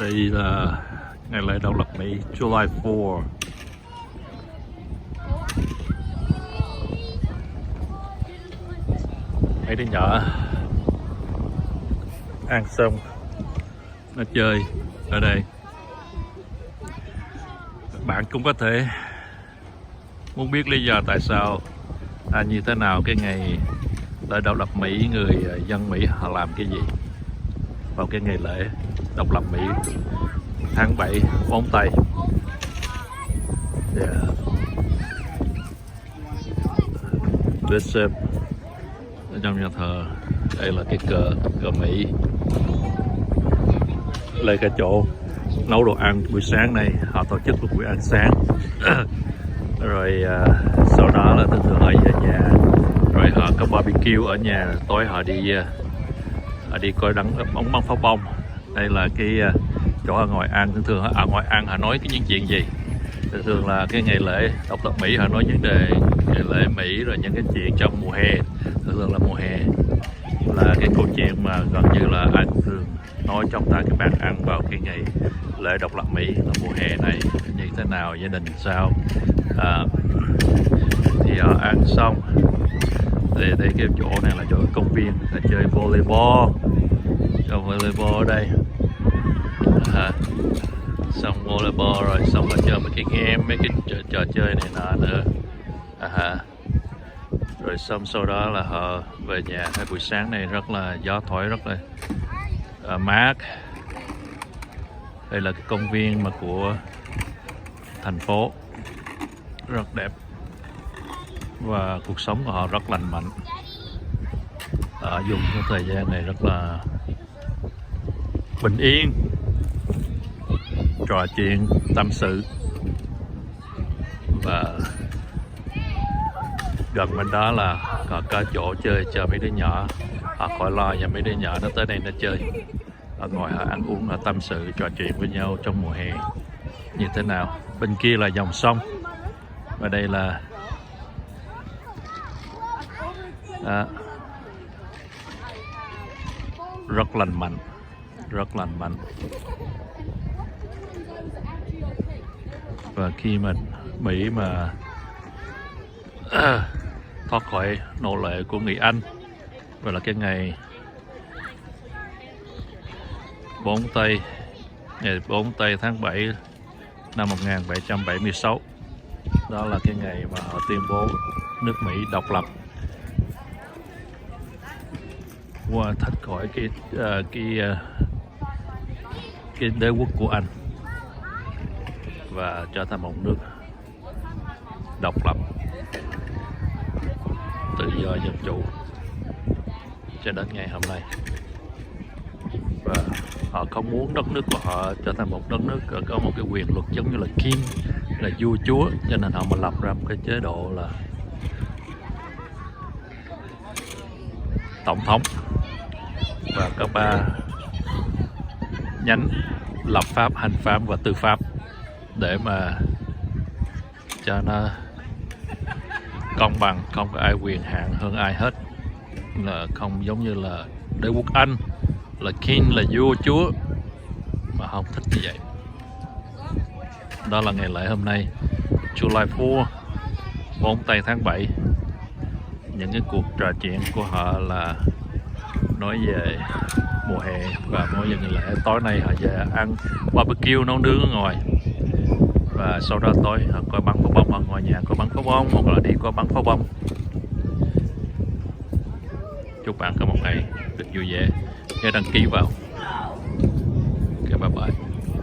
Đây là ngày lễ độc lập Mỹ July 4. Mấy đứa nhỏ ăn xong nó chơi ở đây. Bạn cũng có thể muốn biết lý do tại sao như thế nào cái ngày lễ độc lập Mỹ, người dân Mỹ họ làm cái gì vào cái ngày lễ độc lập Mỹ tháng 7 4 tây. Bishop ở trong nhà thờ, đây là cái cờ Mỹ. Đây cái chỗ nấu đồ ăn buổi sáng này, họ tổ chức một buổi ăn sáng. Rồi sau đó là thường thường họ về nhà, rồi họ có barbecue ở nhà, tối họ đi coi bắn pháo bông. Đây là cái chỗ họ ngồi ăn. Thường thường ở ngoài ăn họ nói những chuyện gì? Thường thường là cái ngày lễ độc lập Mỹ họ nói vấn đề ngày lễ Mỹ, rồi những cái chuyện trong mùa hè. Thường thường là mùa hè là cái câu chuyện mà gần như là anh thường nói trong ta cái bàn ăn vào cái ngày lễ độc lập Mỹ là mùa hè này như thế nào, gia đình sao. Thì họ ăn xong thì thấy cái chỗ này là chỗ công viên là chơi volleyball. Chơi volleyball ở đây. Xong volleyball rồi xong là chơi mấy cái game, mấy cái trò chơi này nọ nữa. Rồi xong sau đó là họ về nhà. Hay buổi sáng này rất là gió thổi rất là mát. Đây là cái công viên mà của thành phố, rất đẹp và cuộc sống của họ rất lành mạnh. Họ dùng cái thời gian này rất là bình yên, trò chuyện tâm sự. Và gần bên đó là có chỗ chơi cho mấy đứa nhỏ, họ khỏi lo và mấy đứa nhỏ nó tới đây nó chơi. Họ ngồi họ ăn uống, họ tâm sự trò chuyện với nhau trong mùa hè như thế nào. Bên kia là dòng sông và đây là rất lành mạnh, rất lành mạnh. Và khi mà Mỹ mà thoát khỏi nô lệ của người Anh, và là cái ngày 4 tây, ngày 4 tây tháng 7 năm 1776. Đó là cái ngày mà họ tuyên bố nước Mỹ độc lập, qua thoát khỏi cái đế quốc của Anh và trở thành một nước độc lập, tự do dân chủ cho đến ngày hôm nay. Và họ không muốn đất nước của họ trở thành một đất nước có một cái quyền lực giống như là king, là vua chúa, cho nên họ mà lập ra một cái chế độ là tổng thống và có 3 nhánh: lập pháp, hành pháp và tư pháp, để mà cho nó công bằng, không có ai quyền hạn hơn ai hết, là không giống như là đế quốc Anh là king, là vua chúa, mà không thích như vậy. Đó là ngày lễ hôm nay July 4, 4 tây tháng 7. Những cái cuộc trò chuyện của họ là nói về mùa hè và mỗi ngày lễ. Tối nay họ về ăn barbecue, nấu nướng ở ngoài, và sau đó tối họ coi bắn pháo bông ở ngoài nhà, coi bắn pháo bông hoặc là đi coi bắn pháo bông. Chúc bạn có một ngày được vui vẻ. Nhớ đăng ký vào. Ok, bye bye.